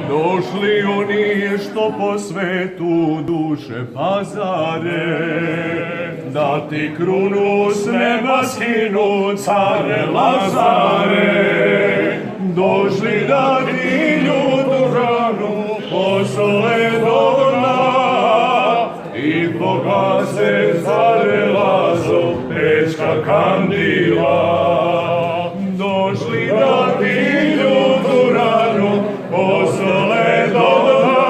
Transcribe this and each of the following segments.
Došli oni što po svetu duše pazare, da ti krunu s neba skinu, care Lazare. Došli da ti ljudu ranu posole do dna i pogase, care Lazo, pečka kandila. Došli da ti ljudu ranu posole do dna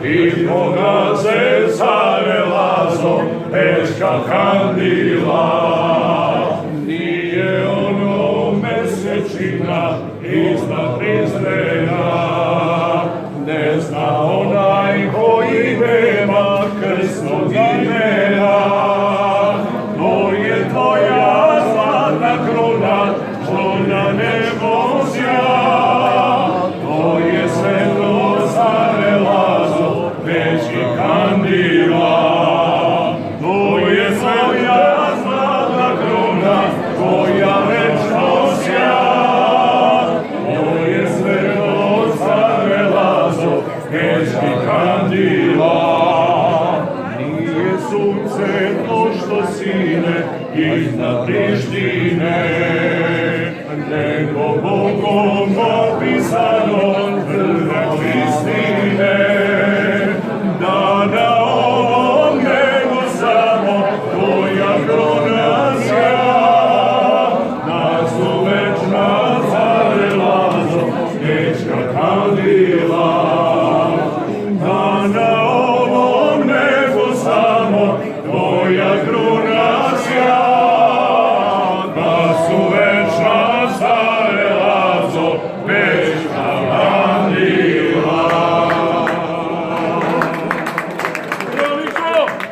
i pogase, care Lazo, pečka kandila. Nije ono mesečina iznad prizrena,